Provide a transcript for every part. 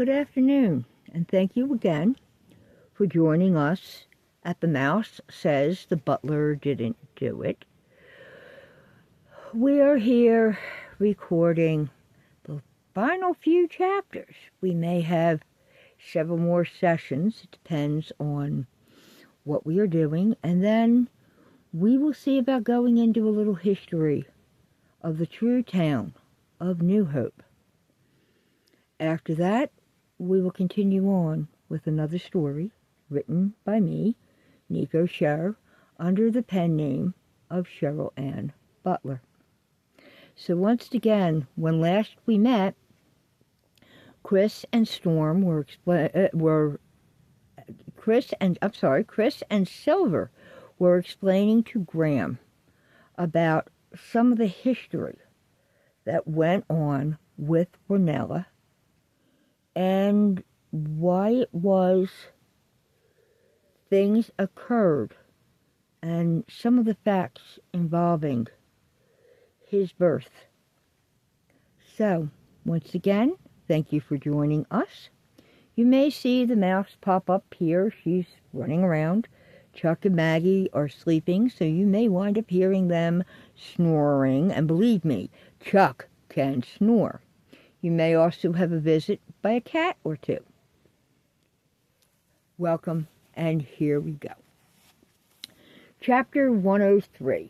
Good afternoon, and thank you again for joining us at The Mouse Says the Butler Didn't Do It. We are here recording the final few chapters. We may have several more sessions. It depends on what we are doing. And then we will see about going into a little history of the true town of New Hope. After that, we will continue on with another story written by me, Nico Scher, under the pen name of Cheryl Ann Butler. So once again, when last we met, Chris and Silver were explaining to Ghram about some of the history that went on with Manduala and why it was things occurred and some of the facts involving his birth. So, once again, thank you for joining us. You may see the mouse pop up here. She's running around. Chuck and Maggie are sleeping, so you may wind up hearing them snoring. And believe me, Chuck can snore. You may also have a visit by a cat or two. Welcome, and here we go. Chapter 103.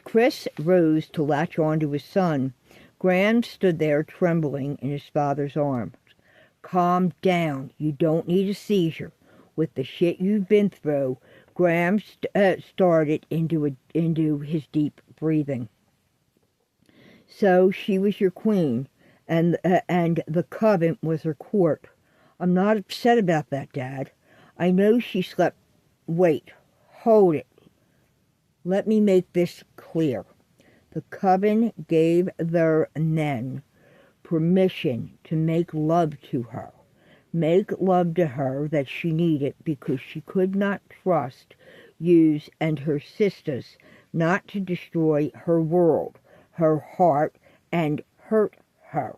Chris rose to latch on to his son. Ghram stood there trembling in his father's arms. Calm down. You don't need a seizure. With the shit you've been through, Ghram started into his deep breathing. So she was your queen, and the coven was her court. I'm not upset about that, Dad. I know she slept. Wait, hold it. Let me make this clear. The coven gave their Nen permission to make love to her. Make love to her that she needed because she could not trust you and her sisters not to destroy her world, her heart, and hurt her.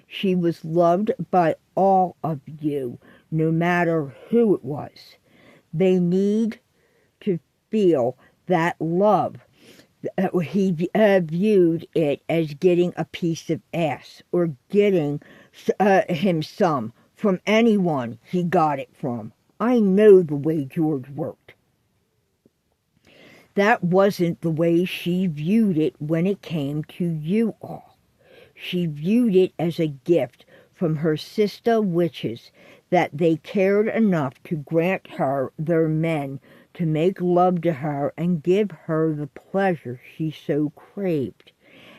She was loved by all of you, no matter who it was. They need to feel that love. He viewed it as getting a piece of ass or getting him some from anyone he got it from. I know the way George worked. That wasn't the way she viewed it when it came to you all. She viewed it as a gift from her sister witches that they cared enough to grant her their men to make love to her and give her the pleasure she so craved.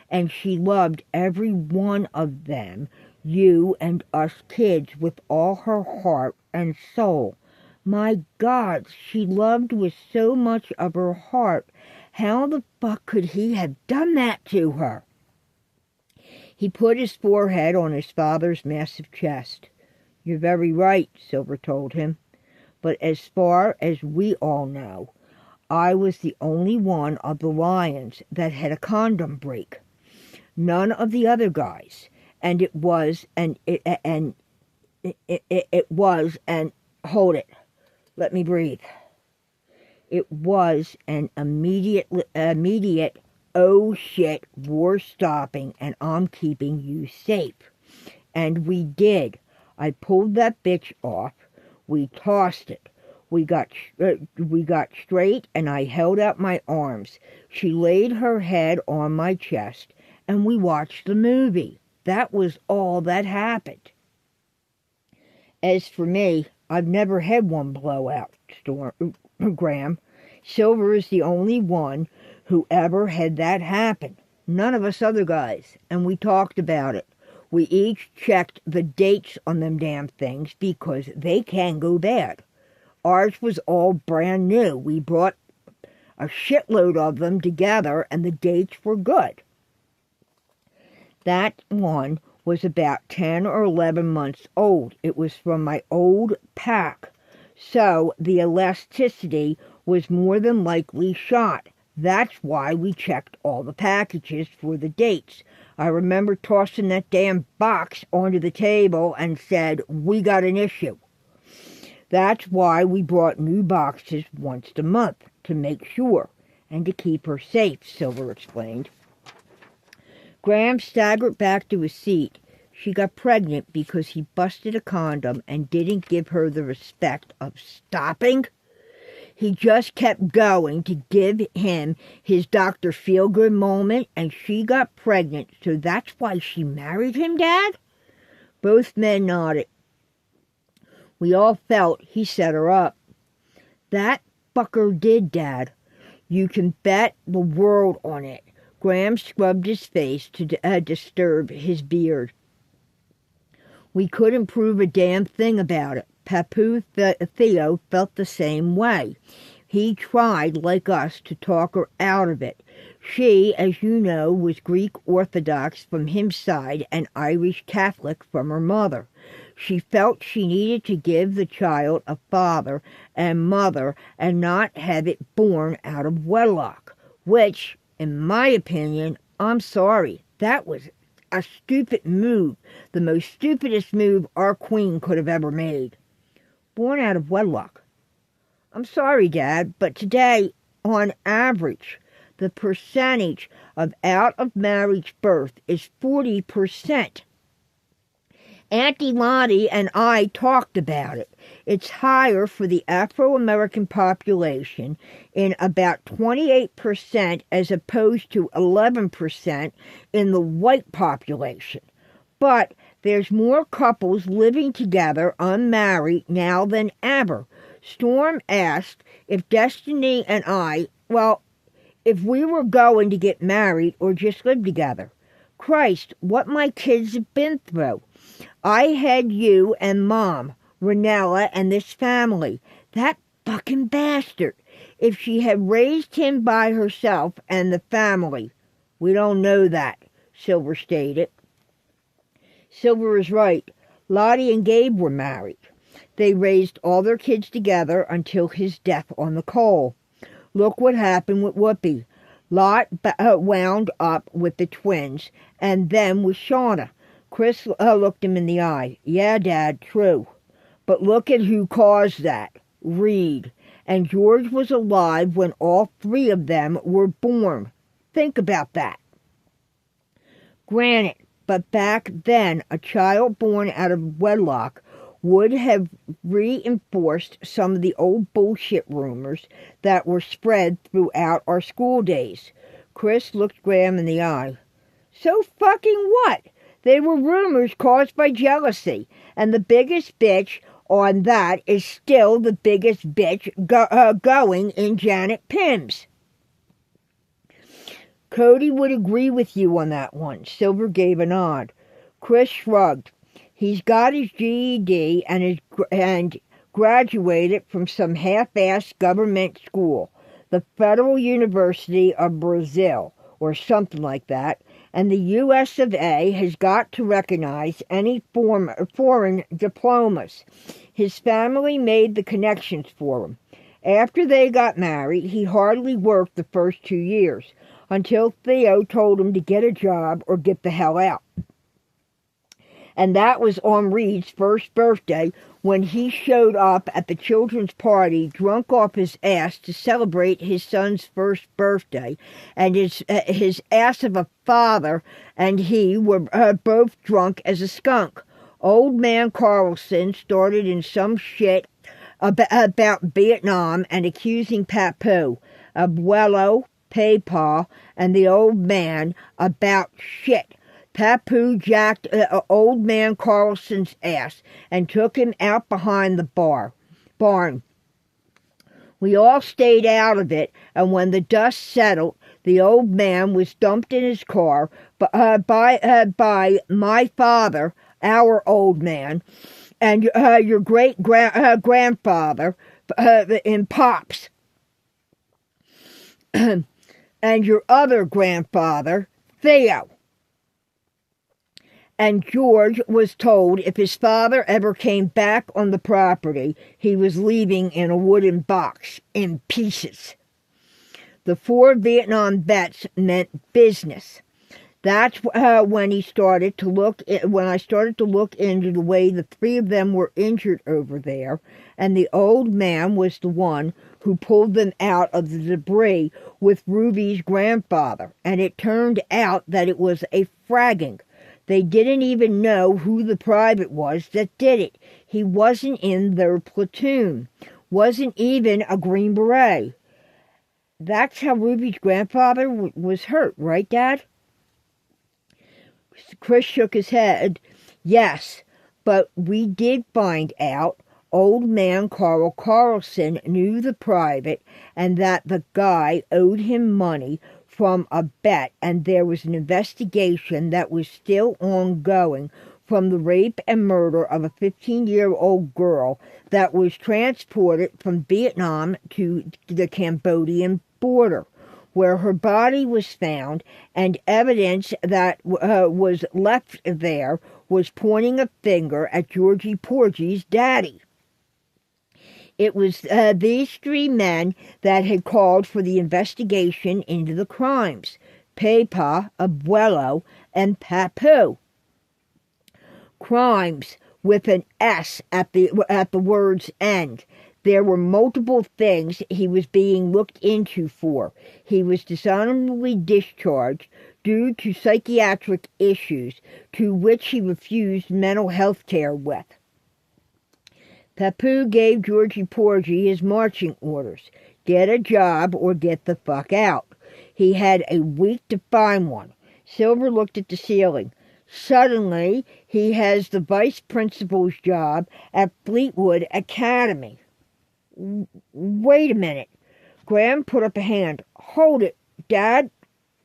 And she loved every one of them, you and us kids, with all her heart and soul. My God, she loved with so much of her heart. How the fuck could he have done that to her? He put his forehead on his father's massive chest. You're very right, Silver told him. But as far as we all know, I was the only one of the Lions that had a condom break. None of the other guys. And it was, hold it, let me breathe. It was an immediate, oh shit, war stopping, and I'm keeping you safe. And we did. I pulled that bitch off. We tossed it. We got straight, and I held out my arms. She laid her head on my chest, and we watched the movie. That was all that happened. As for me, I've never had one blowout, Ghram. Silver is the only one who ever had that happen. None of us other guys, and we talked about it. We each checked the dates on them damn things because they can go bad. Ours was all brand new. We brought a shitload of them together, and the dates were good. That one was about 10 or 11 months old. It was from my old pack, so the elasticity was more than likely shot. That's why we checked all the packages for the dates. I remember tossing that damn box onto the table and said, "We got an issue." That's why we brought new boxes once a month, to make sure, and to keep her safe, Silver explained. Ghram staggered back to his seat. She got pregnant because he busted a condom and didn't give her the respect of stopping. He just kept going to give him his Dr. Feelgood moment, and she got pregnant, so that's why she married him, Dad? Both men nodded. We all felt he set her up. That fucker did, Dad. You can bet the world on it. Ghram scrubbed his face to disturb his beard. We couldn't prove a damn thing about it. Papu Theo felt the same way. He tried, like us, to talk her out of it. She, as you know, was Greek Orthodox from his side and Irish Catholic from her mother. She felt she needed to give the child a father and mother and not have it born out of wedlock, which, in my opinion, I'm sorry, that was a stupid move, the most stupidest move our queen could have ever made. Born out of wedlock. I'm sorry, Dad, but today, on average, the percentage of out-of-marriage birth is 40%. Auntie Lottie and I talked about it. It's higher for the Afro-American population in about 28% as opposed to 11% in the white population. But there's more couples living together unmarried now than ever. Storm asked if Destiny and I, if we were going to get married or just live together. Christ, what my kids have been through. I had you and Mom, Ranella, and this family. That fucking bastard. If she had raised him by herself and the family. We don't know that, Silver stated. Silver is right. Lottie and Gabe were married. They raised all their kids together until his death on the coal. Look what happened with Whoopi. Lot wound up with the twins, and then with Shauna. Chris looked him in the eye. Yeah, Dad, true. But look at who caused that. Reed. And George was alive when all three of them were born. Think about that. Granted, but back then, a child born out of wedlock would have reinforced some of the old bullshit rumors that were spread throughout our school days. Chris looked Ghram in the eye. So fucking what? They were rumors caused by jealousy, and the biggest bitch on that is still the biggest bitch going in Janet Pims. Cody would agree with you on that one. Silver gave a nod. Chris shrugged. He's got his GED and graduated from some half-assed government school, the Federal University of Brazil, or something like that, and the US of A has got to recognize any foreign diplomas. His family made the connections for him. After they got married, he hardly worked the first 2 years, until Theo told him to get a job or get the hell out. And that was on Reed's first birthday, when he showed up at the children's party drunk off his ass to celebrate his son's first birthday, and his ass of a father and he were both drunk as a skunk. Old man Carlson started in some shit about Vietnam and accusing Papu, Abuelo, Paypa, and the old man about shit. Papu jacked old man Carlson's ass and took him out behind the barn. We all stayed out of it, and when the dust settled, the old man was dumped in his car by my father, our old man, and your great-grandfather in Pops, and your other grandfather, Theo. And George was told if his father ever came back on the property, he was leaving in a wooden box, in pieces. The 4 Vietnam vets meant business. That's when he started to look. When I started to look into the way the three of them were injured over there, and the old man was the one who pulled them out of the debris with Ruby's grandfather. And it turned out that it was a fragging. They didn't even know who the private was that did it. He wasn't in their platoon. Wasn't even a Green Beret. That's how Ruby's grandfather was hurt, right, Dad? Chris shook his head. Yes, but we did find out old man Carl Carlson knew the private and that the guy owed him money from a bet, and there was an investigation that was still ongoing from the rape and murder of a 15-year-old girl that was transported from Vietnam to the Cambodian border, where her body was found, and evidence that was left there was pointing a finger at Georgie Porgy's daddy. It was these three men that had called for the investigation into the crimes: Pepa, Abuelo, and Papu. Crimes with an S at the word's end. There were multiple things he was being looked into for. He was dishonorably discharged due to psychiatric issues to which he refused mental health care with. Papu gave Georgie Porgy his marching orders: get a job or get the fuck out. He had a week to find one. Silver looked at the ceiling. Suddenly, he has the vice principal's job at Fleetwood Academy. Wait a minute. Ghram put up a hand. Hold it, Dad.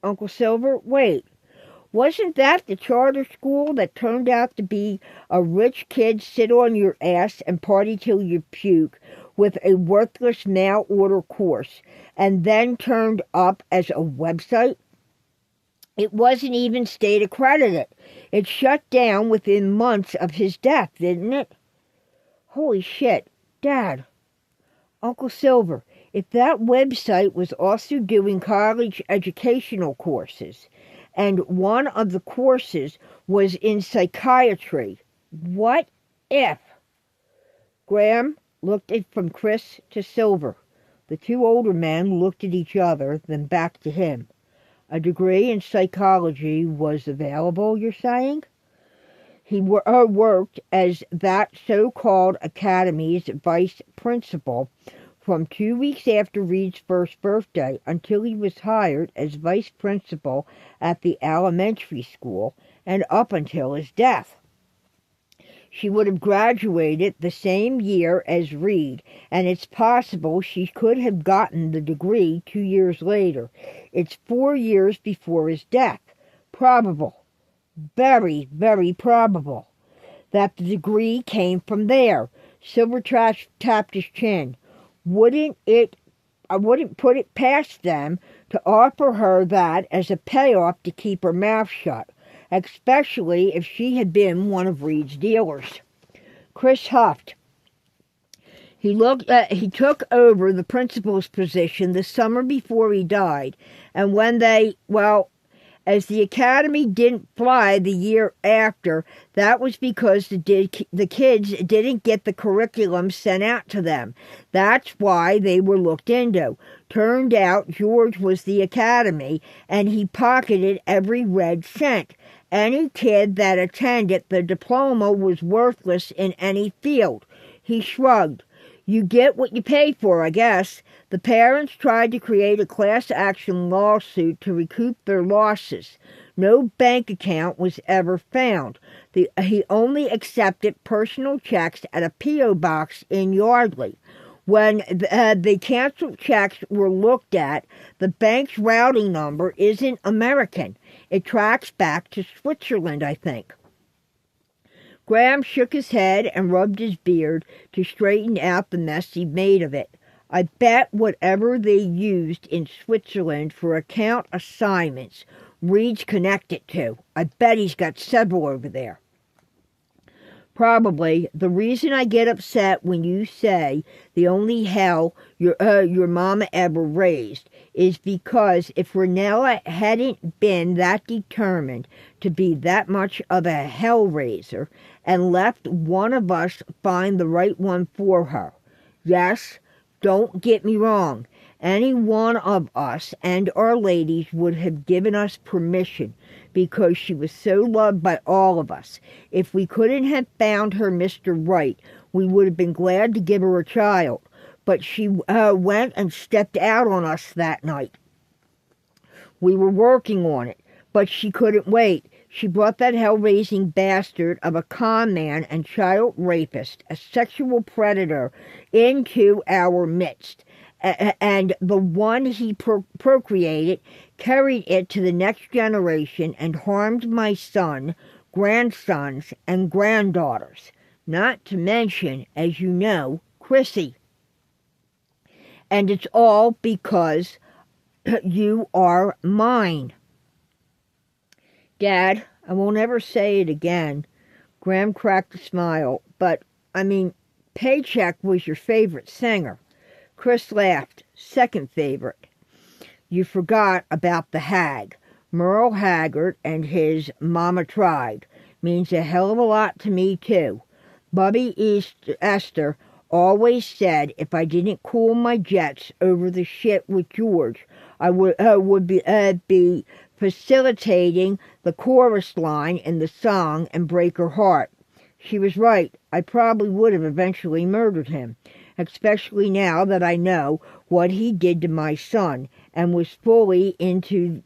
Uncle Silver, wait. Wasn't that the charter school that turned out to be a rich kid sit on your ass and party till you puke with a worthless mail-order course, and then turned up as a website? It wasn't even state accredited. It shut down within months of his death, didn't it? Holy shit, Dad. Uncle Silver, if that website was also doing college educational courses, and one of the courses was in psychiatry, what if? Ghram looked from Chris to Silver. The two older men looked at each other, then back to him. A degree in psychology was available, you're saying? He worked as that so-called academy's vice principal from 2 weeks after Reed's first birthday until he was hired as vice principal at the elementary school, and up until his death. She would have graduated the same year as Reed, and it's possible she could have gotten the degree 2 years later. It's 4 years before his death. Probable, very, very probable, that the degree came from there. Silver tapped his chin. I wouldn't put it past them to offer her that as a payoff to keep her mouth shut, especially if she had been one of Reed's dealers. Chris huffed. He took over the principal's position the summer before he died, and when as the academy didn't fly the year after, that was because the kids didn't get the curriculum sent out to them. That's why they were looked into. Turned out George was the academy, and he pocketed every red cent. Any kid that attended the diploma was worthless in any field. He shrugged. You get what you pay for, I guess. The parents tried to create a class action lawsuit to recoup their losses. No bank account was ever found. He only accepted personal checks at a P.O. box in Yardley. When the canceled checks were looked at, the bank's routing number isn't American. It tracks back to Switzerland, I think. Ghram shook his head and rubbed his beard to straighten out the mess he made of it. I bet whatever they used in Switzerland for account assignments, Reed's connected to. I bet he's got several over there. Probably the reason I get upset when you say the only hell your mama ever raised is because if Renella hadn't been that determined to be that much of a hell raiser and left one of us find the right one for her. Yes, don't get me wrong. Any one of us and our ladies would have given us permission because she was so loved by all of us. If we couldn't have found her Mr. Right, we would have been glad to give her a child. But she went and stepped out on us that night. We were working on it, but she couldn't wait. She brought that hell-raising bastard of a con man and child rapist, a sexual predator, into our midst. And the one he procreated carried it to the next generation and harmed my son, grandsons, and granddaughters. Not to mention, as you know, Chrissy. And it's all because you are mine. Dad, I won't ever say it again. Ghram cracked a smile. But, Paycheck was your favorite singer. Chris laughed. Second favorite. You forgot about the hag. Merle Haggard and his Mama Tried. Means a hell of a lot to me, too. Bubby Esther always said if I didn't cool my jets over the shit with George, I would be facilitating the chorus line in the song and break her heart. She was right. I probably would have eventually murdered him, especially now that I know what he did to my son and was fully into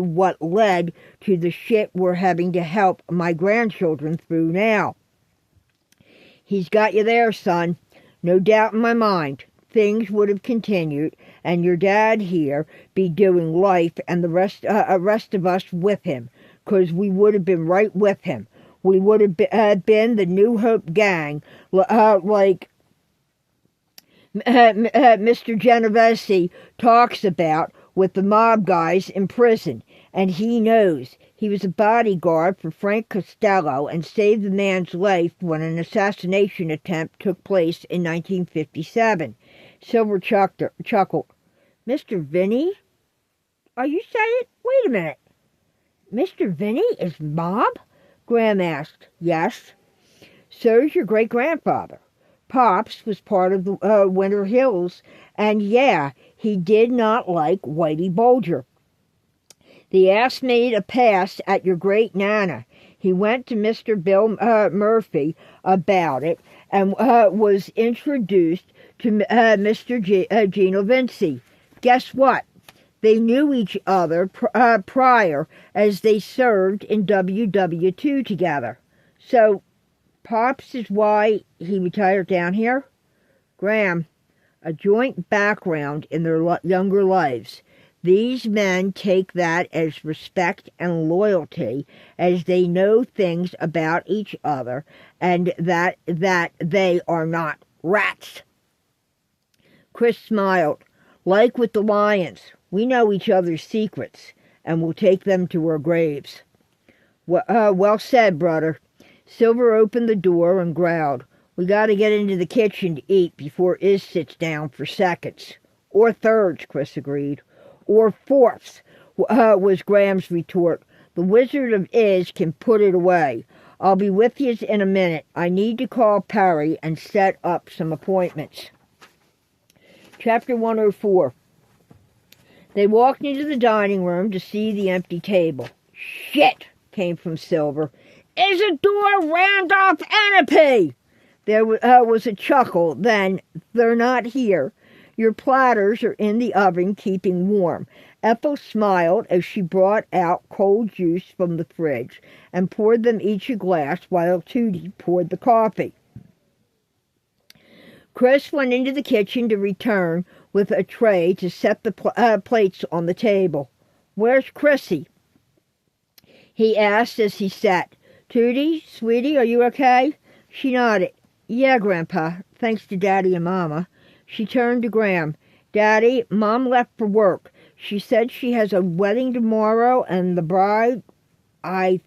what led to the shit we're having to help my grandchildren through now. He's got you there, son. No doubt in my mind. Things would have continued, and your dad here be doing life and the rest of us with him, 'cause we would have been right with him. We would have been the New Hope gang, like Mr. Genovese talks about with the mob guys in prison, and he knows. He was a bodyguard for Frank Costello and saved the man's life when an assassination attempt took place in 1957. Silver chuckled. Mr. Vinny? Are you saying? Wait a minute. Mr. Vinny is mob? Ghram asked. Yes. So's your great-grandfather. Pops was part of the Winter Hills, and yeah, he did not like Whitey Bulger. The ass made a pass at your great-nana. He went to Mr. Bill Murphy about it and was introduced to Mr. Gino Vinci. Guess what? They knew each other prior as they served in WW2 together. So, Pops is why he retired down here? Ghram, a joint background in their younger lives. These men take that as respect and loyalty as they know things about each other and that they are not rats. Chris smiled. Like with the lions, we know each other's secrets and will take them to our graves. Well said, brother. Silver opened the door and growled. We got to get into the kitchen to eat before Iz sits down for seconds. Or thirds, Chris agreed. Or fourths, was Gram's retort. The Wizard of Iz can put it away. I'll be with you in a minute. I need to call Perry and set up some appointments. Chapter 104. They walked into the dining room to see the empty table. Shit, came from Silver. Isadore Randolph Anapy! There was a chuckle. Then, they're not here. Your platters are in the oven keeping warm. Ethel smiled as she brought out cold juice from the fridge and poured them each a glass while Tootie poured the coffee. Chris went into the kitchen to return with a tray to set the plates on the table. Where's Chrissy? He asked as he sat. Tootie, sweetie, are you okay? She nodded. Yeah, Grandpa, thanks to Daddy and Mama. She turned to Ghram. Daddy, Mom left for work. She said she has a wedding tomorrow and the bride, I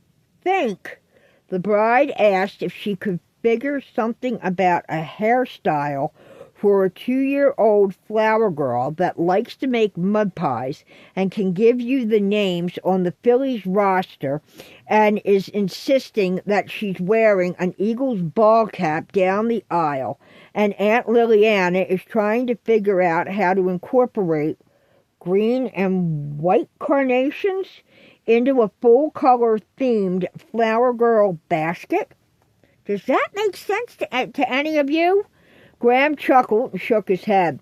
think the bride asked if she could figure something about a hairstyle for a 2-year-old flower girl that likes to make mud pies and can give you the names on the Phillies roster and is insisting that she's wearing an Eagles ball cap down the aisle. And Aunt Liliana is trying to figure out how to incorporate green and white carnations into a full-color themed flower girl basket. Does that make sense to any of you? Ghram chuckled and shook his head.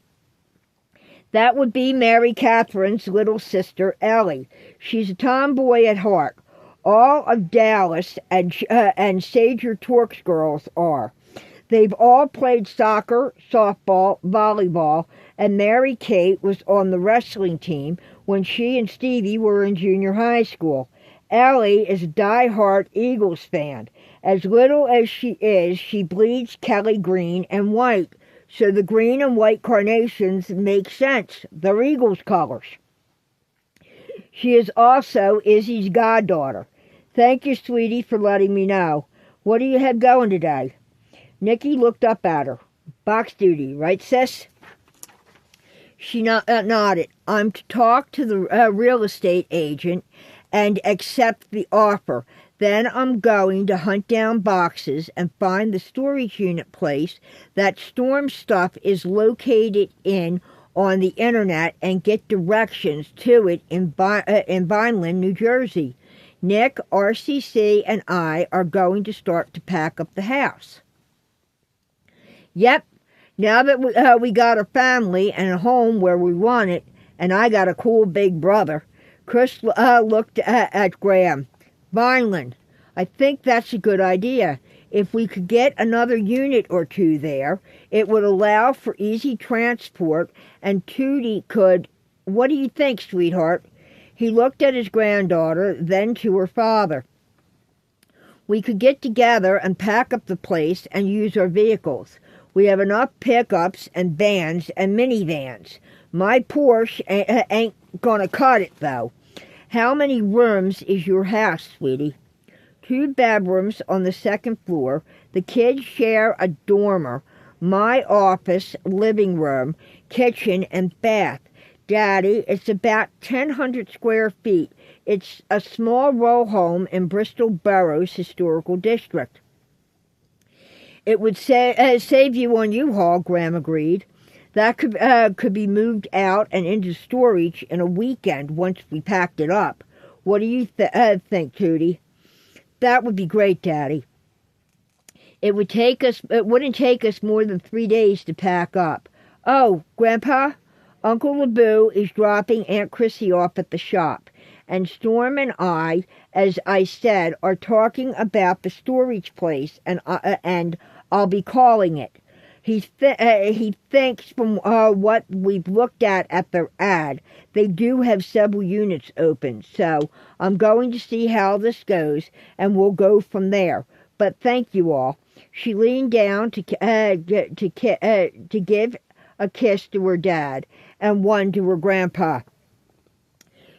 That would be Mary Catherine's little sister, Ellie. She's a tomboy at heart. All of Dallas and Sager Torque's girls are. They've all played soccer, softball, volleyball, and Mary Kate was on the wrestling team when she and Stevie were in junior high school. Ellie is a die-hard Eagles fan. As little as she is, she bleeds Kelly green and white, so the green and white carnations make sense. They're Eagles colors. She is also Izzy's goddaughter. Thank you, sweetie, for letting me know. What do you have going today? Nikki looked up at her. Box duty, right, sis? She nodded. I'm to talk to the real estate agent and accept the offer. Then I'm going to hunt down boxes and find the storage unit place that Storm stuff is located in on the internet and get directions to it in Vineland, New Jersey. Nick, RCC, and I are going to start to pack up the house. Yep, now that we got a family and a home where we want it, and I got a cool big brother, Chris looked at Ghram. Vineland, I think that's a good idea. If we could get another unit or two there, it would allow for easy transport, and Tootie could... What do you think, sweetheart? He looked at his granddaughter, then to her father. We could get together and pack up the place and use our vehicles. We have enough pickups and vans and minivans. My Porsche ain't gonna cut it, though. How many rooms is your house, sweetie? 2 bedrooms on the 2nd floor. The kids share a dormer. My office, living room, kitchen, and bath. Daddy, it's about 1,000 square feet. It's a small row home in Bristol Borough's historical district. It would save you on U-Haul, Ghram agreed. That could be moved out and into storage in a weekend once we packed it up. What do you think, Tootie? That would be great, Daddy. It wouldn't take us more than 3 days to pack up. Oh, Grandpa, Uncle LeBoo is dropping Aunt Chrissy off at the shop, and Storm and I, as I said, are talking about the storage place, and I'll be calling it. He thinks from what we've looked at their ad, they do have several units open. So I'm going to see how this goes, and we'll go from there. But thank you all. She leaned down to give a kiss to her dad and one to her grandpa.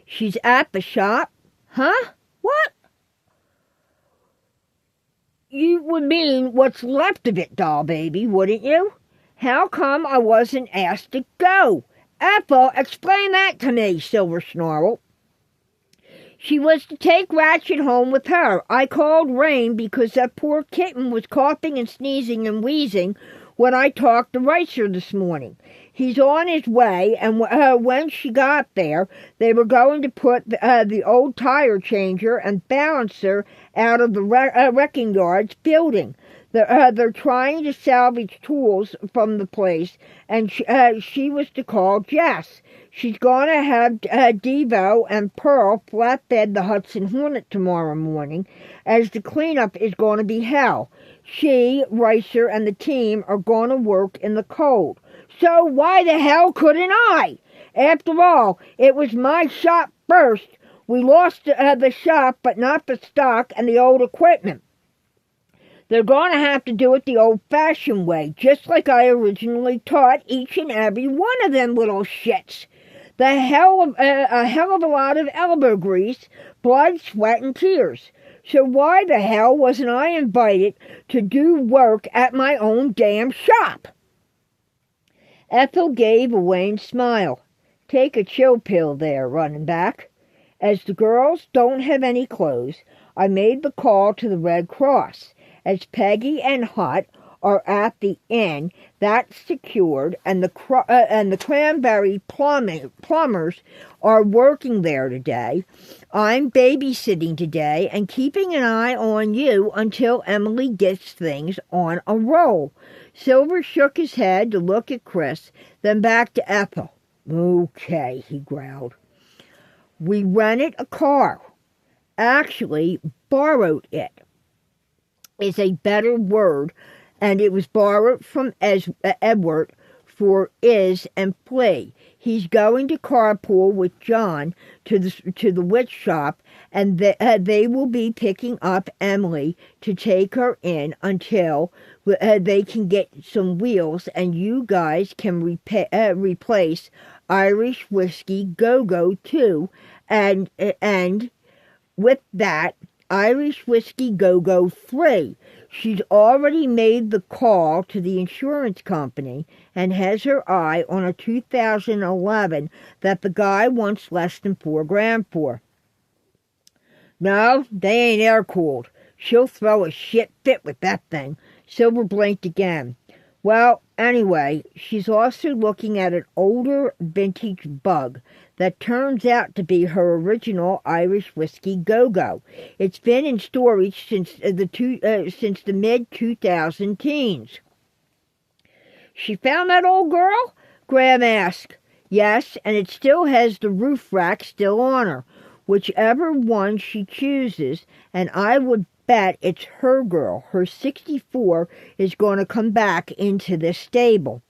She's at the shop? Huh? What? You would mean what's left of it, doll baby, wouldn't you? How come I wasn't asked to go? Ethel, explain that to me, Silver snarled. She was to take Ratchet home with her. I called Rain because that poor kitten was coughing and sneezing and wheezing when I talked to Ricer this morning. He's on his way, and when she got there, they were going to put the old tire changer and balancer out of the wrecking yard's building. They're trying to salvage tools from the place, and she was to call Jess. She's going to have Devo and Pearl flatbed the Hudson Hornet tomorrow morning, as the cleanup is going to be hell. She, Ricer, and the team are going to work in the cold. So why the hell couldn't I? After all, it was my shop first. We lost the shop, but not the stock and the old equipment. They're going to have to do it the old-fashioned way, just like I originally taught each and every one of them little shits. A hell of a lot of elbow grease, blood, sweat, and tears. So why the hell wasn't I invited to do work at my own damn shop? Ethel gave a wan smile. Take a chill pill there, running back. As the girls don't have any clothes, I made the call to the Red Cross. As Peggy and Hot are at the inn, that's secured, and the Cranberry plumbers are working there today. I'm babysitting today and keeping an eye on you until Emily gets things on a roll. Silver shook his head to look at Chris, then back to Ethel. Okay, he growled. We rented a car. Actually, borrowed it is a better word, and it was borrowed from Edward for is and plea. He's going to carpool with John to the witch shop, and they will be picking up Emily to take her in until they can get some wheels, and you guys can replace Irish Whiskey Go-Go too, and with that, Irish Whiskey Go-Go 3. She's already made the call to the insurance company and has her eye on a 2011 that the guy wants less than $4,000 for. No, they ain't air-cooled. She'll throw a shit fit with that thing. Silver blinked again. Well, anyway, she's also looking at an older vintage Bug that turns out to be her original Irish Whiskey Go-Go. It's been in storage since the mid-2000 teens. She found that old girl? Ghram asked. Yes, and it still has the roof rack still on her. Whichever one she chooses, and I would bet it's her girl. Her 64 is going to come back into this stable.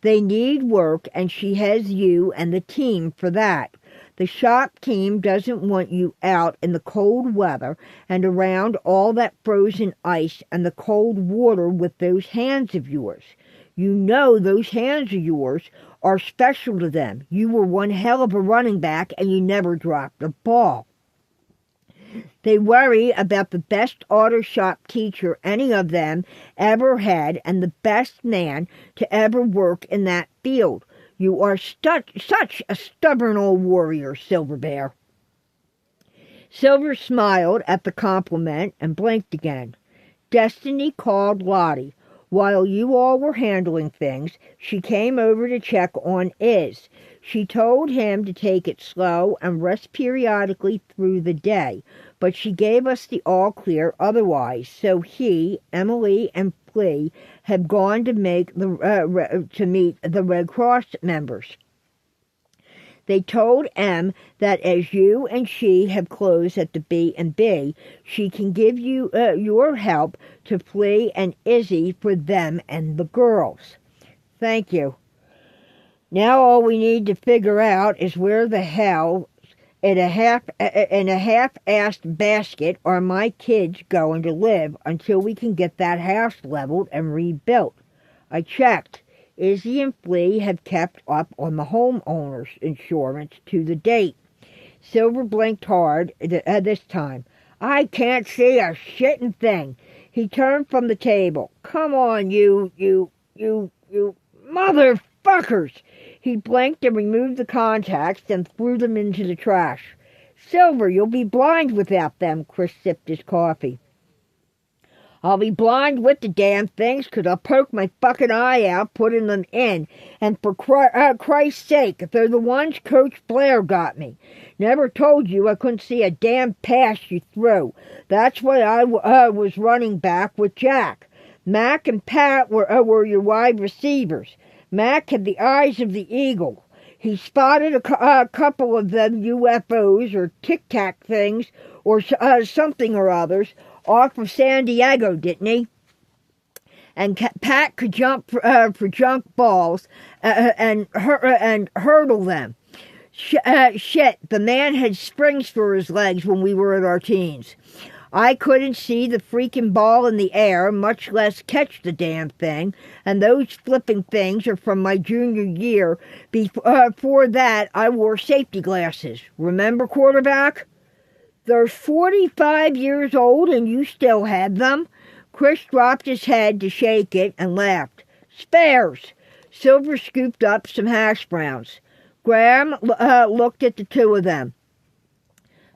They need work, and she has you and the team for that. The shop team doesn't want you out in the cold weather and around all that frozen ice and the cold water with those hands of yours. You know those hands of yours are special to them. You were one hell of a running back, and you never dropped a ball. They worry about the best auto shop teacher any of them ever had and the best man to ever work in that field. You are such a stubborn old warrior, Silver Bear. Silver smiled at the compliment and blinked again. Destiny called Lottie. While you all were handling things, she came over to check on Iz. She told him to take it slow and rest periodically through the day, but she gave us the all-clear otherwise, so he, Emily, and Flea have gone to meet the Red Cross members. They told Em that as you and she have closed at the B&B, she can give you your help to Flea and Izzy for them and the girls. Thank you. Now all we need to figure out is where the hell in a half-assed basket are my kids going to live until we can get that house leveled and rebuilt. I checked. Izzy and Flea have kept up on the homeowner's insurance to the date. Silver blinked hard this time. I can't see a shitting thing. He turned from the table. Come on, you motherfuckers! He blinked and removed the contacts and threw them into the trash. Silver, you'll be blind without them, Chris sipped his coffee. I'll be blind with the damn things, 'cause I'll poke my fucking eye out putting them in. And for Christ's sake, if they're the ones Coach Blair got me. Never told you I couldn't see a damn pass you threw. That's why I was running back with Jack. Mac and Pat were your wide receivers. Mac had the eyes of the eagle. He spotted a couple of them UFOs or tic-tac things or something or others off of San Diego, didn't he? And Pat could jump for junk balls and hurdle them. Shit, the man had springs for his legs when we were in our teens. I couldn't see the freaking ball in the air, much less catch the damn thing, and those flipping things are from my junior year. Before that, I wore safety glasses. Remember, quarterback? They're 45 years old and you still have them? Chris dropped his head to shake it and laughed. Spares. Silver scooped up some hash browns. Ghram looked at the two of them.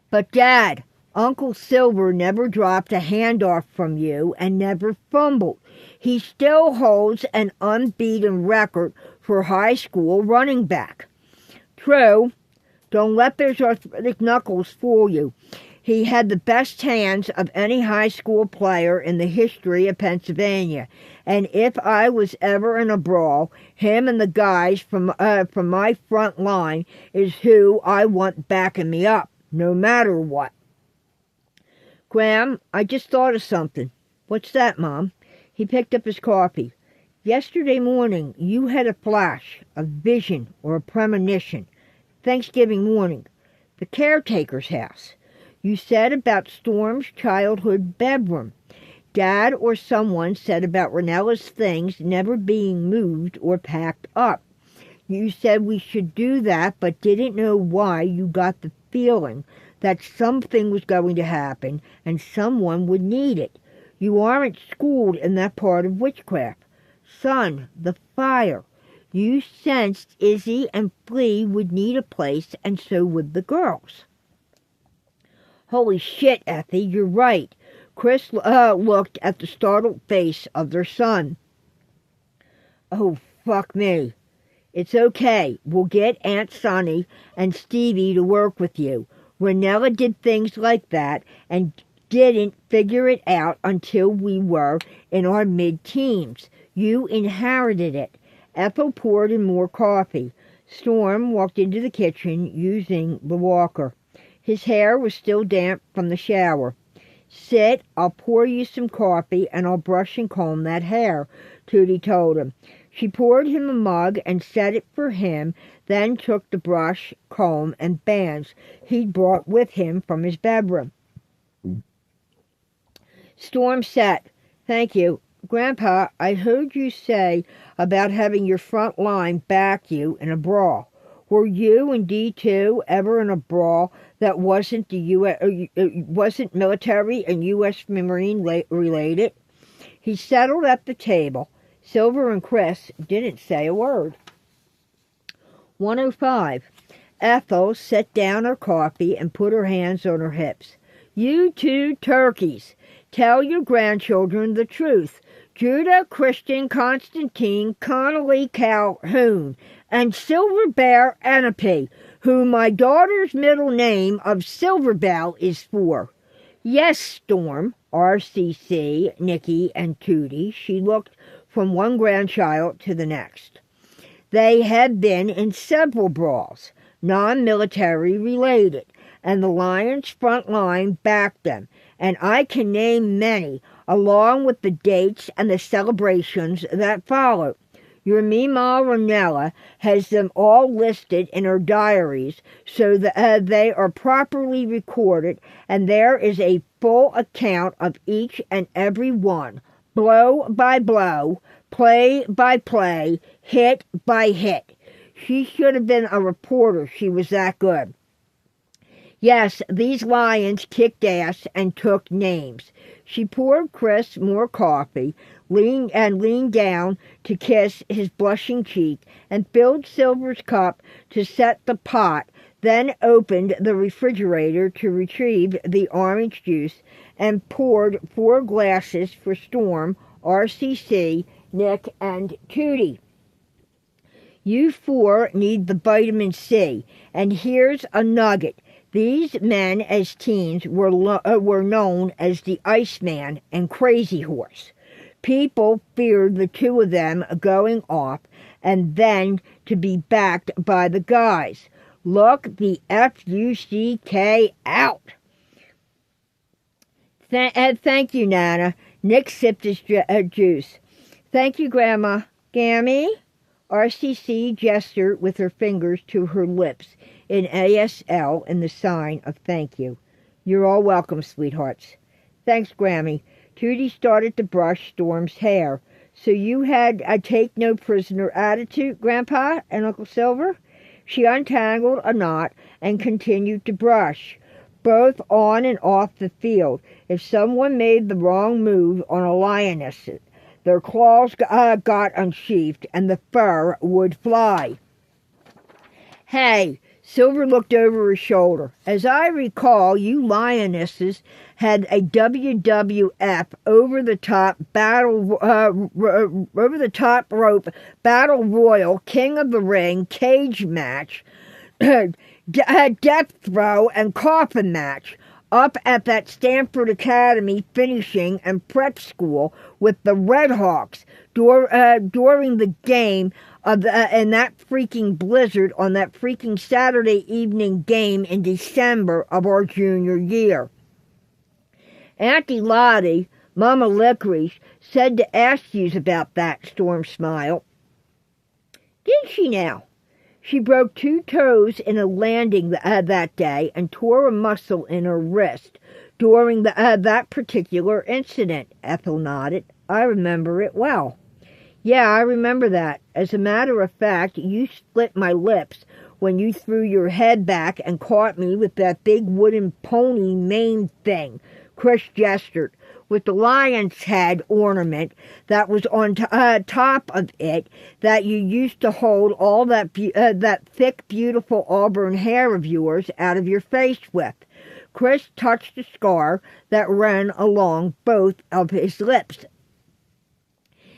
But, Dad, Uncle Silver never dropped a handoff from you and never fumbled. He still holds an unbeaten record for high school running back. True. Don't let those arthritic knuckles fool you. He had the best hands of any high school player in the history of Pennsylvania. And if I was ever in a brawl, him and the guys from my front line is who I want backing me up, no matter what. Ghram, I just thought of something. What's that, Mom? He picked up his coffee. Yesterday morning, you had a flash, a vision, or a premonition. Thanksgiving morning, the caretaker's house. You said about Storm's childhood bedroom. Dad or someone said about Renella's things never being moved or packed up. You said we should do that, but didn't know why. You got the feeling that something was going to happen and someone would need it. You aren't schooled in that part of witchcraft. Son, the fire. You sensed Izzy and Flea would need a place, and so would the girls. Holy shit, Effie, you're right. Chris looked at the startled face of their son. Oh, fuck me. It's okay. We'll get Aunt Sonny and Stevie to work with you. Renella did things like that and didn't figure it out until we were in our mid-teens. You inherited it. Ethel poured in more coffee. Storm walked into the kitchen using the walker. His hair was still damp from the shower. Sit, I'll pour you some coffee and I'll brush and comb that hair, Tootie told him. She poured him a mug and set it for him, then took the brush, comb, and bands he'd brought with him from his bedroom. Storm sat. Thank you. Grandpa, I heard you say about having your front line back you in a brawl. Were you and D2 ever in a brawl that wasn't wasn't military and U.S. Marine related? He settled at the table. Silver and Chris didn't say a word. 105. Ethel set down her coffee and put her hands on her hips. You two turkeys, tell your grandchildren the truth. Judah Christian Constantine Connolly Calhoun and Silver Bear Anape, who my daughter's middle name of Silverbell is for. Yes, Storm, RCC, Nikki, and Tootie. She looked from one grandchild to the next. They had been in several brawls, non-military related, and the Lions' front line backed them, and I can name many, along with the dates and the celebrations that followed. Your Meemaw Ranella has them all listed in her diaries so that they are properly recorded, and there is a full account of each and every one, blow by blow, play by play, hit by hit. She should have been a reporter. She was that good. Yes, these lions kicked ass and took names. She poured Chris more coffee, leaned down to kiss his blushing cheek, and filled Silver's cup to set the pot, then opened the refrigerator to retrieve the orange juice, and poured 4 glasses for Storm, RCC, Nick, and Tootie. You 4 need the vitamin C, and here's a nugget. These men as teens were known as the Iceman and Crazy Horse. People feared the two of them going off and then to be backed by the guys. Look the F-U-C-K out. Thank you, Nana. Nick sipped his juice. Thank you, Grandma. Gammy? RCC gestured with her fingers to her lips in ASL in the sign of thank you. You're all welcome, sweethearts. Thanks, Grammy. Tootie started to brush Storm's hair. So you had a take-no-prisoner attitude, Grandpa and Uncle Silver? She untangled a knot and continued to brush, both on and off the field. If someone made the wrong move on a lioness, their claws got unsheathed and the fur would fly. Hey, Silver looked over his shoulder. As I recall, you lionesses had a WWF over-the-top rope battle royal King of the Ring cage match, death throw and coffin match up at that Stanford Academy finishing and prep school with the Red Hawks during the game of in that freaking blizzard on that freaking Saturday evening game in December of our junior year. Auntie Lottie, Mama Licorice, said to ask you about that, Storm smiled. Did she now? She broke 2 toes in a landing that day and tore a muscle in her wrist during that particular incident, Ethel nodded. I remember it well. Yeah, I remember that. As a matter of fact, you split my lips when you threw your head back and caught me with that big wooden pony mane thing, Chris gestured, with the lion's head ornament that was on top of it that you used to hold all that thick, beautiful auburn hair of yours out of your face with. Chris touched a scar that ran along both of his lips.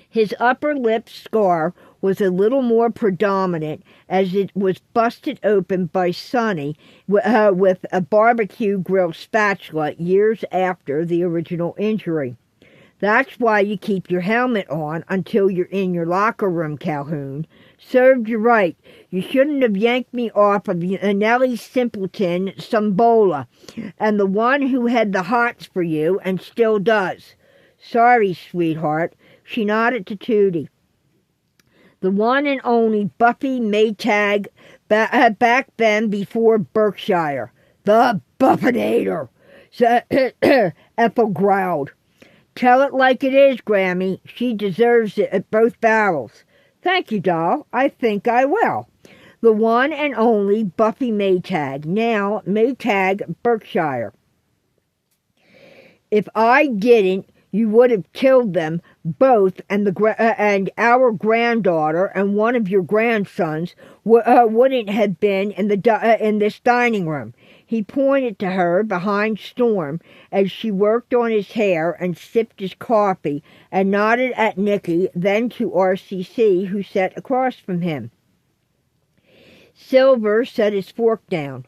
His upper lip scar was a little more predominant as it was busted open by Sonny with a barbecue grill spatula years after the original injury. That's why you keep your helmet on until you're in your locker room, Calhoun. Served you right. You shouldn't have yanked me off of Nellie Simpleton Sambola, and the one who had the hots for you and still does. Sorry, sweetheart. She nodded to Tootie. The one and only Buffy Maytag back then before Berkshire. The Buffinator, Ethel growled. Tell it like it is, Grammy. She deserves it at both barrels. Thank you, doll. I think I will. The one and only Buffy Maytag, now Maytag Berkshire. If I didn't, you would have killed them both, and our granddaughter and one of your grandsons wouldn't have been in this dining room. He pointed to her behind Storm as she worked on his hair and sipped his coffee, and nodded at Nicky, then to RCC, who sat across from him. Silver set his fork down.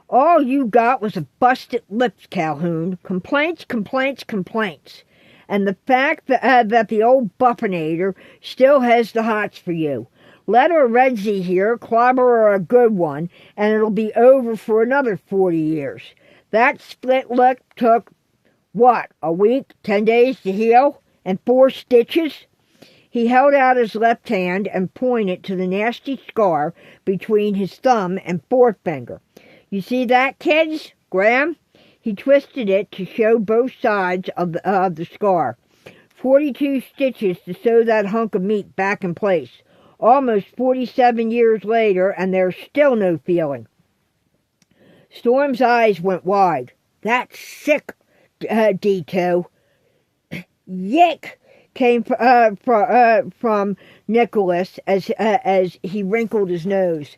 All you got was a busted lips, Calhoun. Complaints, complaints, complaints. And the fact that the old Buffinator still has the hots for you. Let her Redsy here clobber her a good one, and it'll be over for another 40 years. That split lip took, what, a week, 10 days to heal, and 4 stitches? He held out his left hand and pointed to the nasty scar between his thumb and forefinger. You see that, kids? Ghram? He twisted it to show both sides of the scar. 42 stitches to sew that hunk of meat back in place. Almost 47 years later, and there's still no feeling. Storm's eyes went wide. That's sick, Dito. Yick! Came from Nicholas as he wrinkled his nose.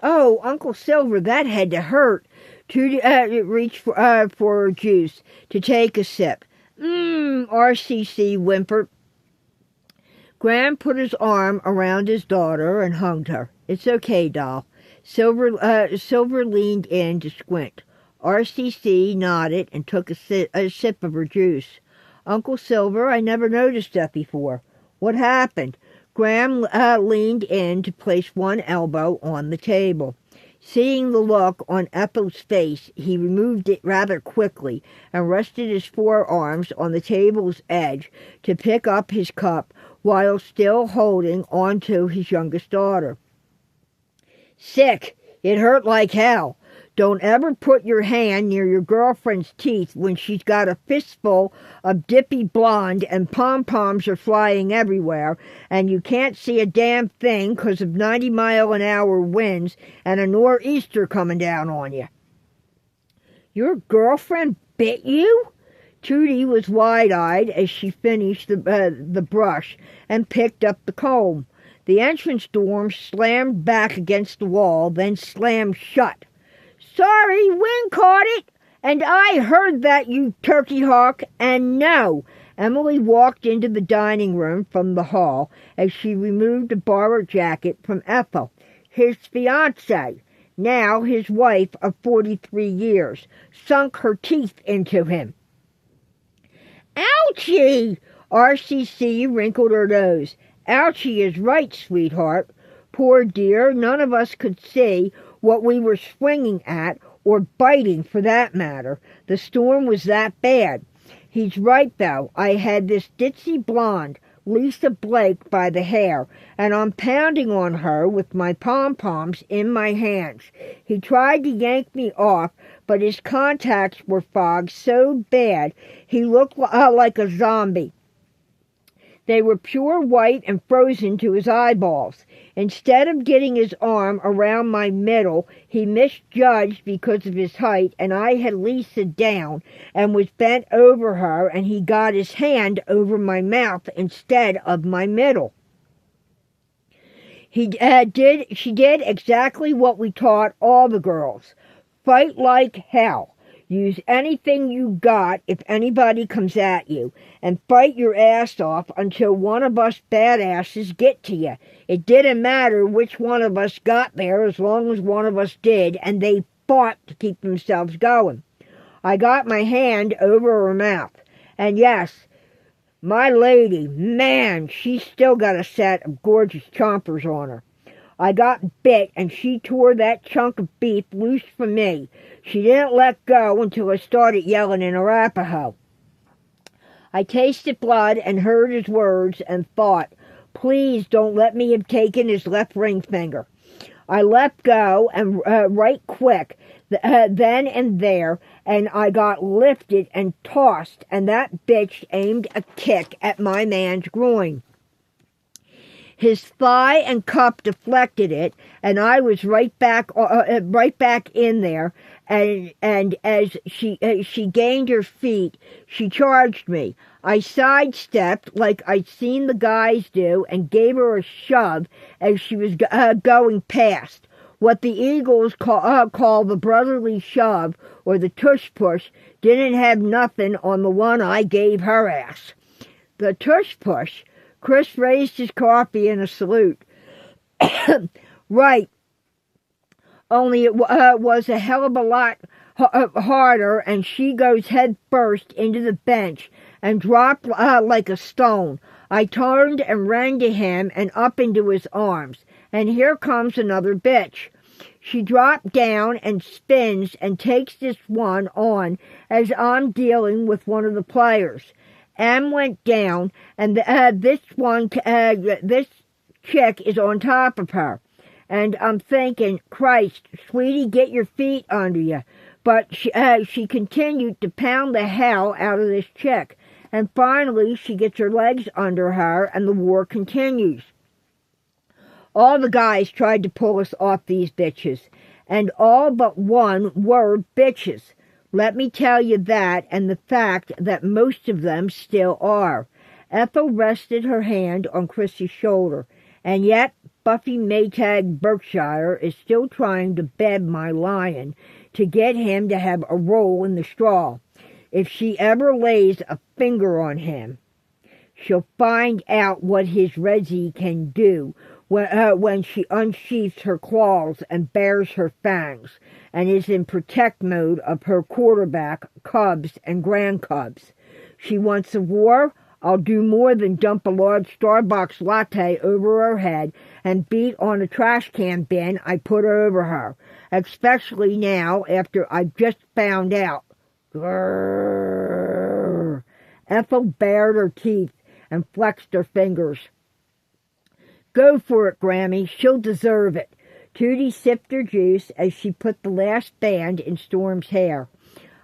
Oh, Uncle Silver, that had to hurt. Tootie reached for juice to take a sip. RCC whimpered. Ghram put his arm around his daughter and hugged her. It's okay, doll. Silver leaned in to squint. RCC nodded and took a sip of her juice. Uncle Silver, I never noticed that before. What happened? Ghram leaned in to place one elbow on the table. Seeing the look on Ethel's face, he removed it rather quickly and rested his forearms on the table's edge to pick up his cup while still holding onto his youngest daughter. Sick. It hurt like hell. Don't ever put your hand near your girlfriend's teeth when she's got a fistful of dippy blonde and pom-poms are flying everywhere and you can't see a damn thing 'cause of 90-mile-an-hour winds and a nor'easter coming down on you. Your girlfriend bit you? Trudy was wide-eyed as she finished the brush and picked up the comb. The entrance door slammed back against the wall, then slammed shut. Sorry, wind caught it, and I heard that, you turkey hawk, and no. Emily walked into the dining room from the hall as she removed a borrowed jacket from Ethel, his fiancée, now his wife of 43 years, sunk her teeth into him. Ouchie! RCC wrinkled her nose. Ouchie is right, sweetheart. Poor dear, none of us could see what we were swinging at, or biting for that matter. The storm was that bad. He's right, though. I had this ditzy blonde, Lisa Blake, by the hair, and I'm pounding on her with my pom-poms in my hands. He tried to yank me off, but his contacts were fogged so bad he looked like a zombie. They were pure white and frozen to his eyeballs. Instead of getting his arm around my middle, he misjudged because of his height, and I had Lisa down and was bent over her, and he got his hand over my mouth instead of my middle. She did exactly what we taught all the girls. Fight like hell. Use anything you got if anybody comes at you, and fight your ass off until one of us badasses get to you. It didn't matter which one of us got there as long as one of us did, and they fought to keep themselves going. I got my hand over her mouth, and yes, my lady, man, she's still got a set of gorgeous chompers on her. I got bit, and she tore that chunk of beef loose from me. She didn't let go until I started yelling in Arapaho. I tasted blood and heard his words and thought, please don't let me have taken his left ring finger. I let go, and right quick, then and there, and I got lifted and tossed, and that bitch aimed a kick at my man's groin. His thigh and cup deflected it, and I was right back in there. And as she gained her feet, she charged me. I sidestepped like I'd seen the guys do, and gave her a shove as she was going past. What the Eagles call the brotherly shove, or the tush push, didn't have nothing on the one I gave her ass. The tush push. Chris raised his coffee in a salute. Right. Only it was a hell of a lot harder, and she goes head first into the bench and dropped like a stone. I turned and ran to him and up into his arms, and here comes another bitch. She dropped down and spins and takes this one on as I'm dealing with one of the players. Em went down, and this chick is on top of her. And I'm thinking, Christ, sweetie, get your feet under you. But she continued to pound the hell out of this chick. And finally, she gets her legs under her, and the war continues. All the guys tried to pull us off these bitches, and all but one were bitches. Let me tell you that, and the fact that most of them still are. Ethel rested her hand on Chrissy's shoulder, and yet Buffy Maytag Berkshire is still trying to bed my lion to get him to have a roll in the straw. If she ever lays a finger on him, she'll find out what his Reggie can do when she unsheaths her claws and bares her fangs, and is in protect mode of her quarterback, cubs, and grandcubs. She wants a war? I'll do more than dump a large Starbucks latte over her head and beat on a trash can bin I put over her, especially now after I've just found out. Grrr. Ethel bared her teeth and flexed her fingers. Go for it, Grammy. She'll deserve it. Tootie sipped her juice as she put the last band in Storm's hair.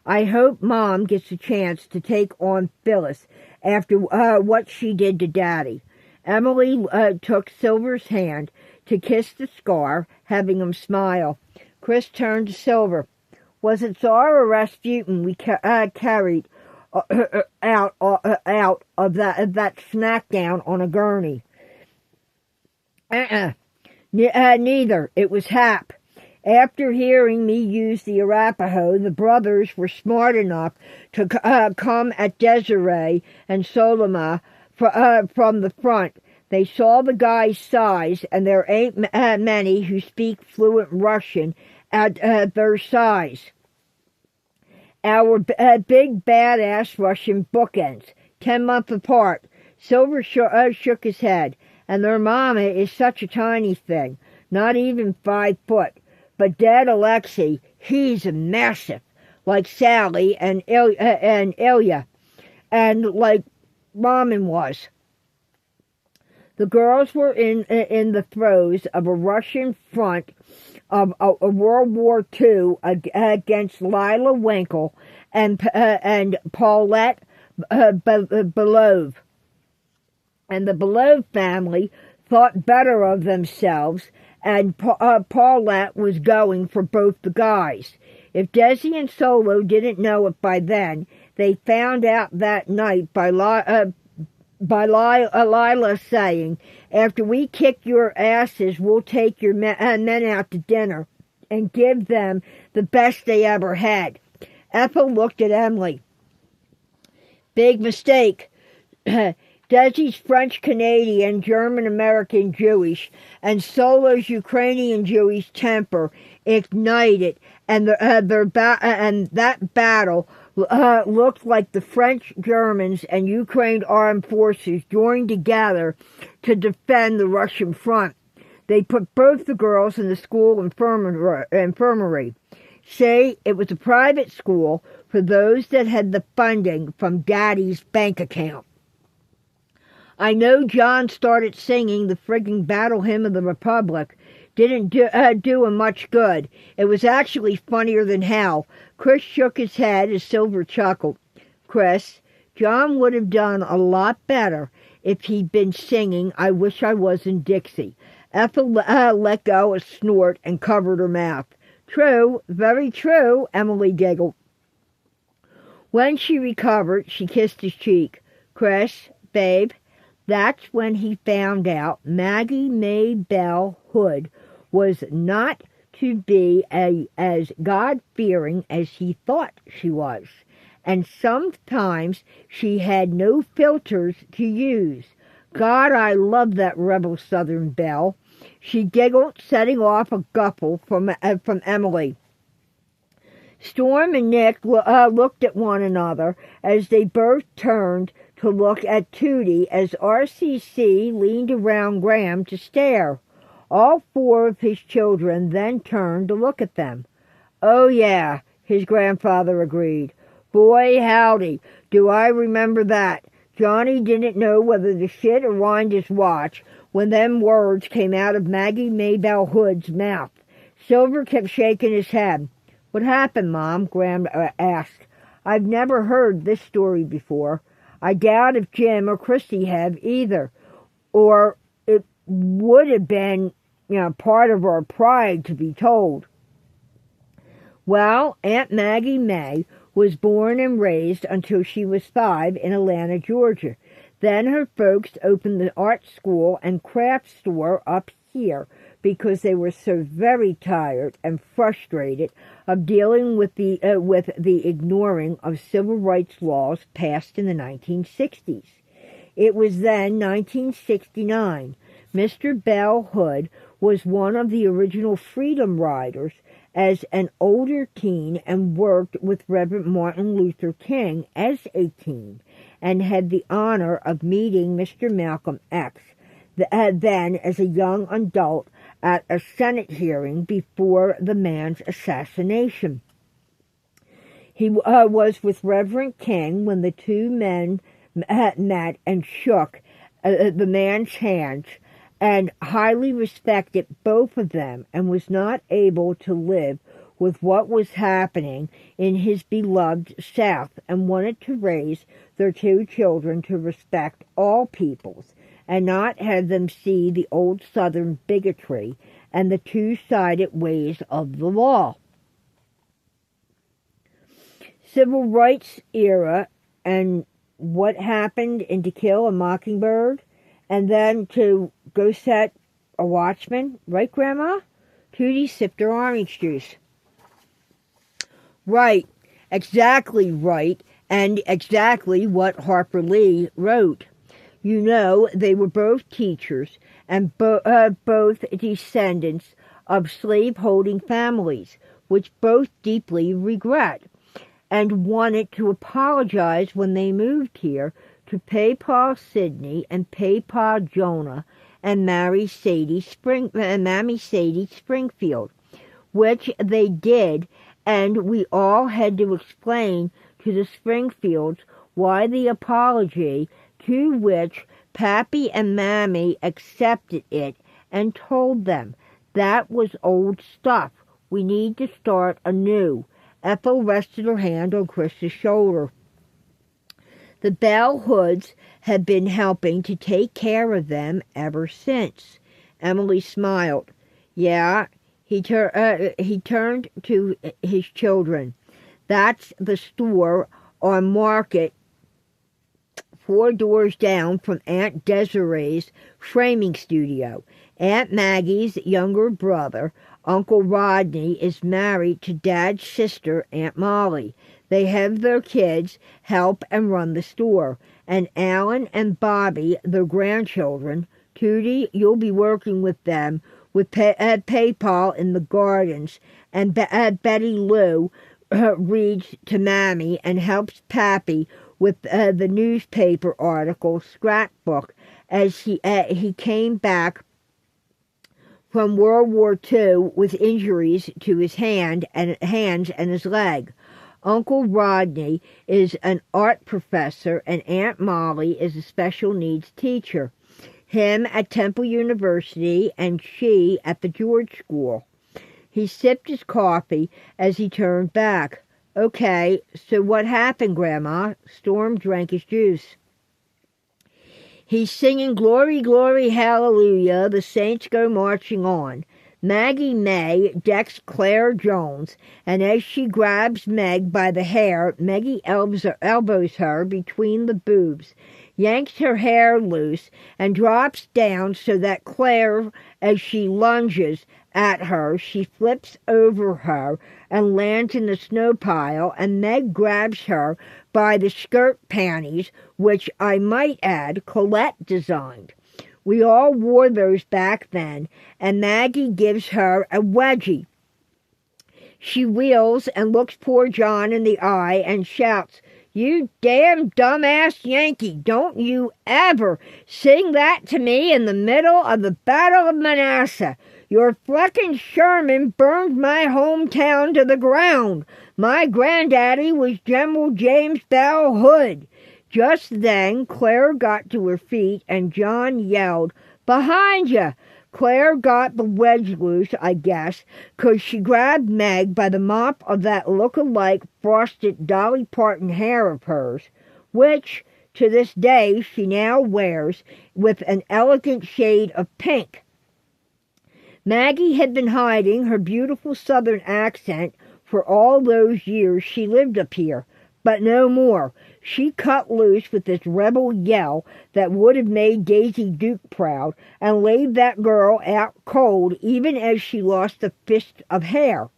I hope Mom gets a chance to take on Phyllis after what she did to Daddy. Emily took Silver's hand to kiss the scar, having him smile. Chris turned to Silver. Was it Tsar or Rasputin we carried out of that smackdown on a gurney? Neither. It was Hap. After hearing me use the Arapaho, the brothers were smart enough to come at Desiree and Soloma from the front. They saw the guy's size, and there ain't many who speak fluent Russian at their size. Our big badass Russian bookends, 10 months apart. Silver shook his head, and their mama is such a tiny thing, not even 5 foot. But Dad Alexei, he's massive, like Sally and Ilya, and like Ramen was. The girls were in the throes of a Russian front of a World War II against Lila Winkle and Paulette Belove. And the Belove family thought better of themselves, and Paulette was going for both the guys. If Desi and Solo didn't know it by then, they found out that night by Lila saying, "After we kick your asses, we'll take your men out to dinner and give them the best they ever had." Ethel looked at Emily. Big mistake. Desi's French-Canadian, German-American Jewish, and Solo's Ukrainian Jewish temper ignited, and that battle looked like the French, Germans, and Ukraine armed forces joined together to defend the Russian front. They put both the girls in the school infirmary. Say it was a private school for those that had the funding from Daddy's bank account. I know John started singing the frigging Battle Hymn of the Republic. Didn't do him much good. It was actually funnier than hell. Chris shook his head as Silver chuckled. Chris, John would have done a lot better if he'd been singing I Wish I Was in Dixie. Ethel let go a snort and covered her mouth. True, very true, Emily giggled. When she recovered, she kissed his cheek. Chris, babe, that's when he found out Maggie May Bell Hood was not to be as God-fearing as he thought she was. And sometimes she had no filters to use. God, I love that rebel Southern belle. She giggled, setting off a guffaw from Emily. Storm and Nick looked at one another as they both turned to look at Tootie as RCC leaned around Ghram to stare. All 4 of his children then turned to look at them. Oh, yeah, his grandfather agreed. Boy, howdy, do I remember that. Johnny didn't know whether to shit or wind his watch when them words came out of Maggie Maybelle Hood's mouth. Silver kept shaking his head. What happened, Mom? Ghram asked. I've never heard this story before. I doubt if Jim or Christy have either. Or it would have been, part of our pride to be told. Well, Aunt Maggie May was born and raised until she was 5 in Atlanta, Georgia. Then her folks opened the art school and craft store up here because they were so very tired and frustrated of dealing with the ignoring of civil rights laws passed in the 1960s. It was then 1969. Mr. Bell Hood was one of the original Freedom Riders as an older teen and worked with Reverend Martin Luther King as a teen and had the honor of meeting Mr. Malcolm X then as a young adult at a Senate hearing before the man's assassination. He was with Reverend King when the two men met and shook the man's hands and highly respected both of them, and was not able to live with what was happening in his beloved South, and wanted to raise their two children to respect all peoples and not have them see the old Southern bigotry and the two-sided ways of the law. Civil rights era and what happened in To Kill a Mockingbird, and then to go set a watchman, right, Grandma? Tootie sipped her orange juice. Right, exactly right, and exactly what Harper Lee wrote. You know, they were both teachers and both descendants of slave-holding families, which both deeply regret, and wanted to apologize when they moved here to Papa Sidney and Papa Jonah and Mammy Sadie Springfield, which they did, and we all had to explain to the Springfields why the apology, to which Pappy and Mammy accepted it and told them that was old stuff. We need to start anew. Ethel rested her hand on Chris's shoulder. The Bell Hoods had been helping to take care of them ever since. Emily smiled. Yeah, he turned to his children. That's the store on Market, 4 doors down from Aunt Desiree's framing studio. Aunt Maggie's younger brother, Uncle Rodney, is married to Dad's sister, Aunt Molly. They have their kids help and run the store. And Alan and Bobby, their grandchildren. Tootie, you'll be working with them with PayPal in the gardens. And Betty Lou reads to Mammy and helps Pappy with the newspaper article scrapbook as he came back from World War II with injuries to his hands and his leg. Uncle Rodney is an art professor and Aunt Molly is a special needs teacher. Him at Temple University and she at the George School. He sipped his coffee as he turned back. Okay, so what happened, Grandma? Storm drank his juice. He's singing Glory, Glory, Hallelujah, the saints go marching on. Maggie May decks Claire Jones, and as she grabs Meg by the hair, Meggie elbows her between the boobs, yanks her hair loose, and drops down so that Claire, as she lunges at her, she flips over her and lands in the snow pile, and Meg grabs her by the skirt panties, which I might add Colette designed. We all wore those back then, and Maggie gives her a wedgie. She wheels and looks poor John in the eye and shouts, "You damn dumbass Yankee, don't you ever sing that to me in the middle of the Battle of Manassas. Your fleckin' Sherman burned my hometown to the ground. My granddaddy was General James Bell Hood." Just then, Claire got to her feet, and John yelled, "Behind you!" Claire got the wedge loose, I guess, 'cause she grabbed Meg by the mop of that look-alike frosted Dolly Parton hair of hers, which, to this day, she now wears with an elegant shade of pink. Maggie had been hiding her beautiful Southern accent for all those years she lived up here, but no more. She cut loose with this rebel yell that would have made Daisy Duke proud and laid that girl out cold even as she lost a fist of hair.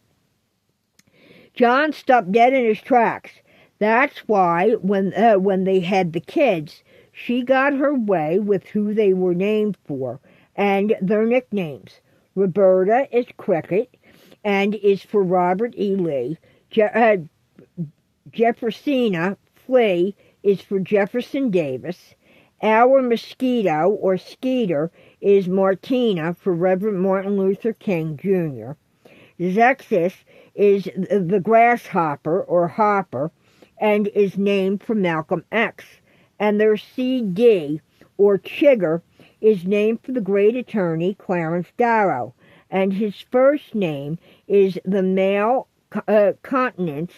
John stopped dead in his tracks. That's why when they had the kids, she got her way with who they were named for and their nicknames. Roberta is Cricket and is for Robert E. Lee. Jeffersina Flea is for Jefferson Davis. Our Mosquito, or Skeeter, is Martina for Reverend Martin Luther King, Jr. Zexus is the Grasshopper, or Hopper, and is named for Malcolm X. And their CD, or Chigger, is named for the great attorney Clarence Darrow, and his first name is the male continence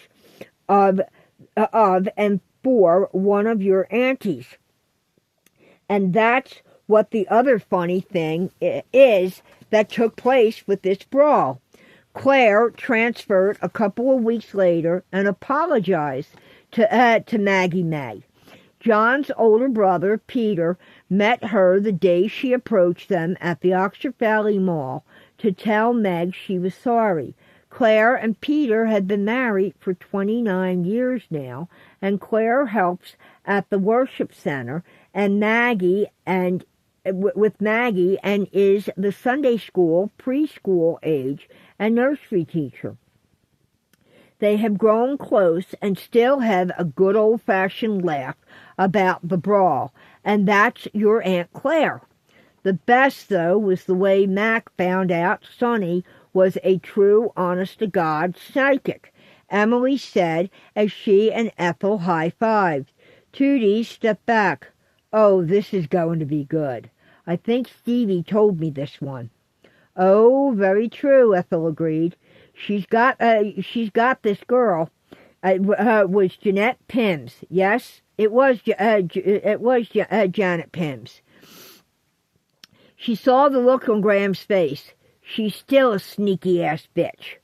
of and for one of your aunties. And that's what the other funny thing is that took place with this brawl. Claire transferred a couple of weeks later and apologized to Maggie May. John's older brother, Peter, met her the day she approached them at the Oxford Valley Mall to tell Meg she was sorry. Claire and Peter had been married for 29 years now, and Claire helps at the worship center with Maggie and is the Sunday school, preschool age, and nursery teacher. They have grown close and still have a good old-fashioned laugh about the brawl, and that's your Aunt Claire. The best, though, was the way Mac found out Sonny was a true, honest-to-God psychic. Emily said as she and Ethel high-fived. Tootie stepped back. Oh, this is going to be good. I think Stevie told me this one. Oh, very true, Ethel agreed. She's got this girl. It was Jeanette Pims. Yes, it was Janet Pims. She saw the look on Graham's face. She's still a sneaky-ass bitch.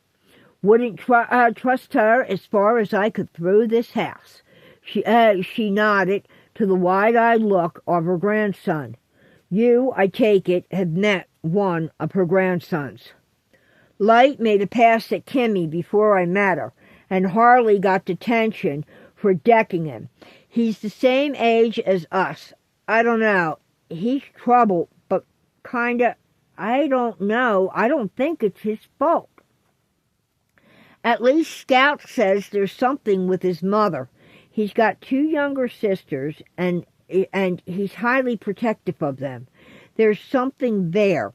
Wouldn't trust her as far as I could through this house. She nodded to the wide-eyed look of her grandson. You, I take it, have met one of her grandsons. Light made a pass at Kimmy before I met her, and Harley got detention for decking him. He's the same age as us. I don't know. He's trouble, but kinda, I don't know. I don't think it's his fault. At least Scout says there's something with his mother. He's got 2 younger sisters, and he's highly protective of them. There's something there.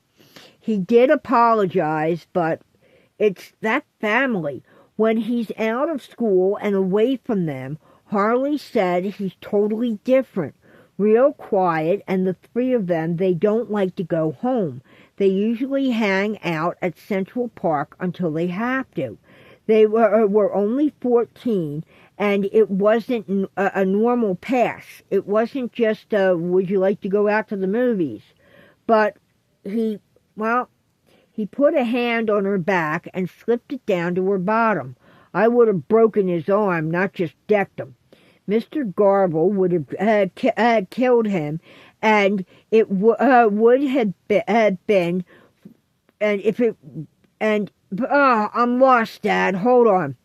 He did apologize, but it's that family. When he's out of school and away from them, Harley said he's totally different. Real quiet, and the 3 of them, they don't like to go home. They usually hang out at Central Park until they have to. They were only 14, and it wasn't a normal pass. It wasn't just, would you like to go out to the movies? But he put a hand on her back and slipped it down to her bottom. I would have broken his arm, not just decked him. Mr. Garble would have killed him, and it would have been, and if it, and, I'm lost, Dad, hold on.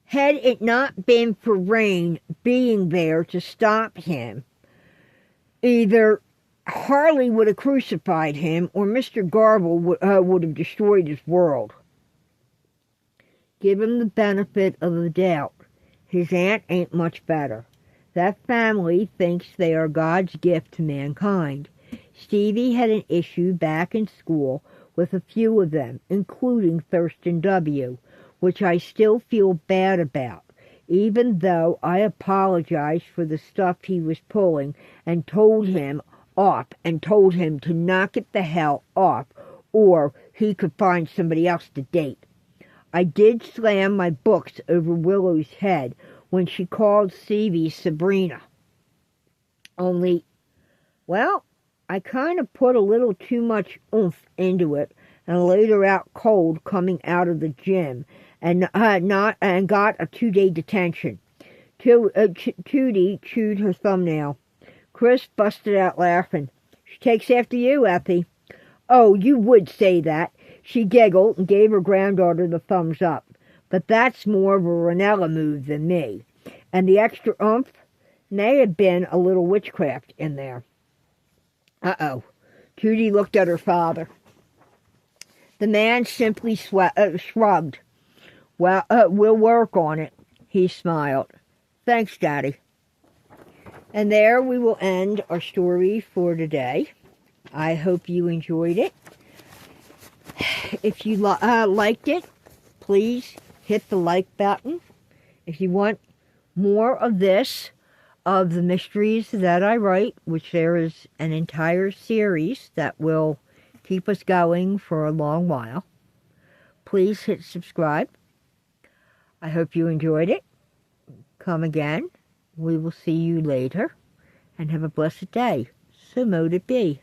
Had it not been for Rain being there to stop him, either Harley would have crucified him or Mr. Garble would have destroyed his world. Give him the benefit of the doubt. His aunt ain't much better. That family thinks they are God's gift to mankind. Stevie had an issue back in school with a few of them, including Thurston W., which I still feel bad about, even though I apologized for the stuff he was pulling and told him to knock it the hell off, or he could find somebody else to date. I did slam my books over Willow's head when she called Stevie Sabrina. Only, well, I kind of put a little too much oomph into it and laid her out cold coming out of the gym, and got a 2-day detention. Tootie chewed her thumbnail. Chris busted out laughing. She takes after you, Effie. Oh, you would say that. She giggled and gave her granddaughter the thumbs up. But that's more of a Ranella move than me. And the extra oomph may have been a little witchcraft in there. Uh-oh. Tootie looked at her father. The man simply shrugged. Well, we'll work on it, he smiled. Thanks, Daddy. And there we will end our story for today. I hope you enjoyed it. If you liked it, please hit the like button. If you want more of this, of the mysteries that I write, which there is an entire series that will keep us going for a long while, please hit subscribe. I hope you enjoyed it. Come again. We will see you later, and have a blessed day. So mote it be.